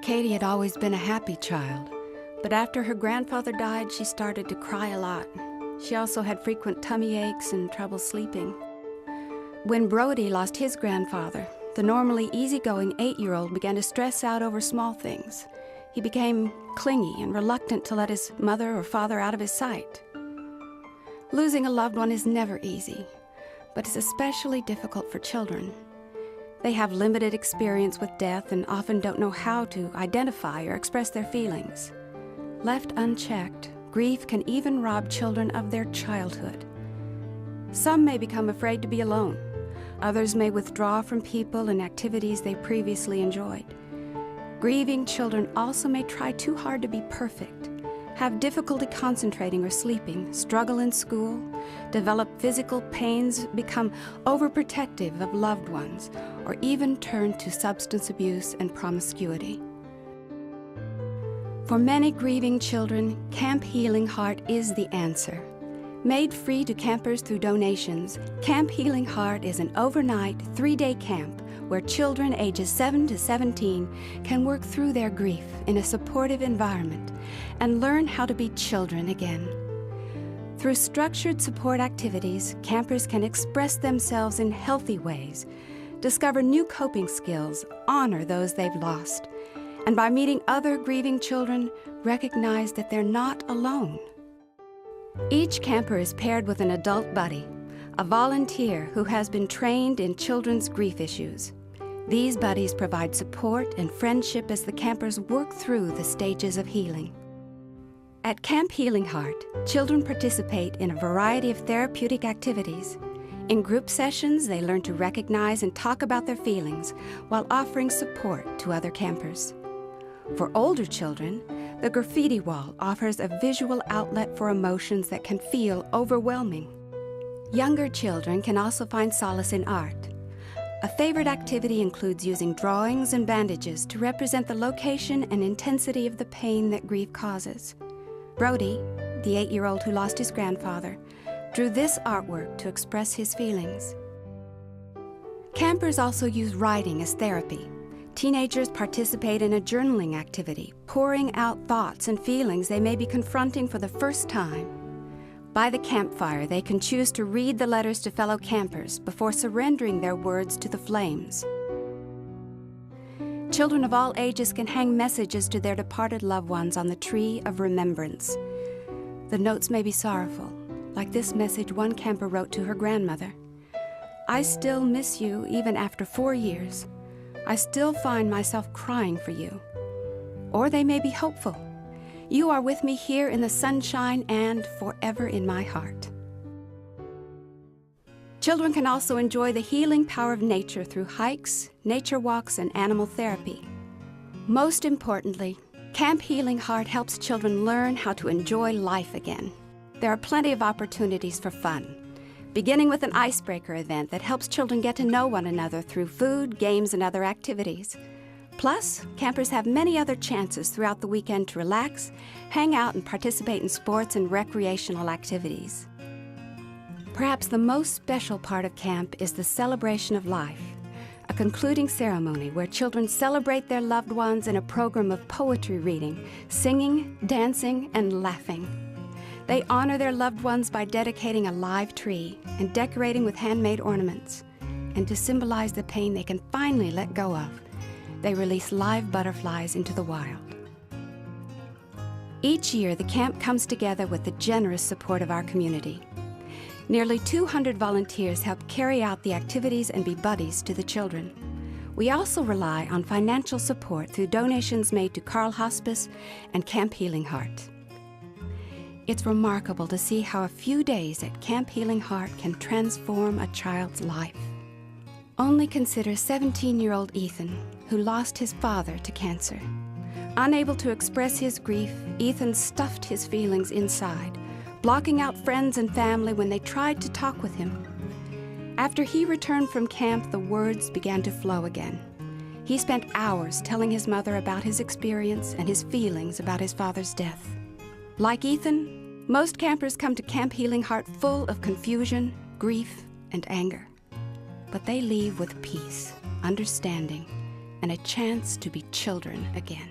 Katie had always been a happy child, but after her grandfather died, she started to cry a lot. She also had frequent tummy aches and trouble sleeping. When Brody lost his grandfather, the normally easygoing 8-year-old began to stress out over small things. He became clingy and reluctant to let his mother or father out of his sight. Losing a loved one is never easy, but it's especially difficult for children. They have limited experience with death and often don't know how to identify or express their feelings. Left unchecked, grief can even rob children of their childhood. Some may become afraid to be alone. Others may withdraw from people and activities they previously enjoyed. Grieving children also may try too hard to be perfect, have difficulty concentrating or sleeping, struggle in school, develop physical pains, become overprotective of loved ones, or even turn to substance abuse and promiscuity. For many grieving children, Camp Healing Heart is the answer. Made free to campers through donations, Camp Healing Heart is an overnight, 3-day camp where children ages 7 to 17 can work through their grief in a supportive environment and learn how to be children again. Through structured support activities, campers can express themselves in healthy ways, discover new coping skills, honor those they've lost, and by meeting other grieving children, recognize that they're not alone. Each camper is paired with an adult buddy, a volunteer who has been trained in children's grief issues. These buddies provide support and friendship as the campers work through the stages of healing. At Camp Healing Heart, children participate in a variety of therapeutic activities. In group sessions, they learn to recognize and talk about their feelings while offering support to other campers. For older children, the graffiti wall offers a visual outlet for emotions that can feel overwhelming. Younger children can also find solace in art. A favorite activity includes using drawings and bandages to represent the location and intensity of the pain that grief causes. Brody, the 8-year-old who lost his grandfather, drew this artwork to express his feelings. Campers also use writing as therapy. Teenagers participate in a journaling activity, pouring out thoughts and feelings they may be confronting for the first time. By the campfire, they can choose to read the letters to fellow campers before surrendering their words to the flames. Children of all ages can hang messages to their departed loved ones on the tree of remembrance. The notes may be sorrowful, like this message one camper wrote to her grandmother. "I still miss you even after 4 years. I still find myself crying for you." Or they may be hopeful. "You are with me here in the sunshine and forever in my heart." Children can also enjoy the healing power of nature through hikes, nature walks, and animal therapy. Most importantly, Camp Healing Heart helps children learn how to enjoy life again. There are plenty of opportunities for fun, beginning with an icebreaker event that helps children get to know one another through food, games, and other activities. Plus, campers have many other chances throughout the weekend to relax, hang out, and participate in sports and recreational activities. Perhaps the most special part of camp is the celebration of life, a concluding ceremony where children celebrate their loved ones in a program of poetry reading, singing, dancing, and laughing. They honor their loved ones by dedicating a live tree and decorating with handmade ornaments. And to symbolize the pain they can finally let go of, they release live butterflies into the wild. Each year, the camp comes together with the generous support of our community. Nearly 200 volunteers help carry out the activities and be buddies to the children. We also rely on financial support through donations made to Carle Hospice and Camp Healing Heart. It's remarkable to see how a few days at Camp Healing Heart can transform a child's life. Only consider 17-year-old Ethan, who lost his father to cancer. Unable to express his grief, Ethan stuffed his feelings inside, blocking out friends and family when they tried to talk with him. After he returned from camp, the words began to flow again. He spent hours telling his mother about his experience and his feelings about his father's death. Like Ethan, most campers come to Camp Healing Heart full of confusion, grief, and anger. But they leave with peace, understanding, and a chance to be children again.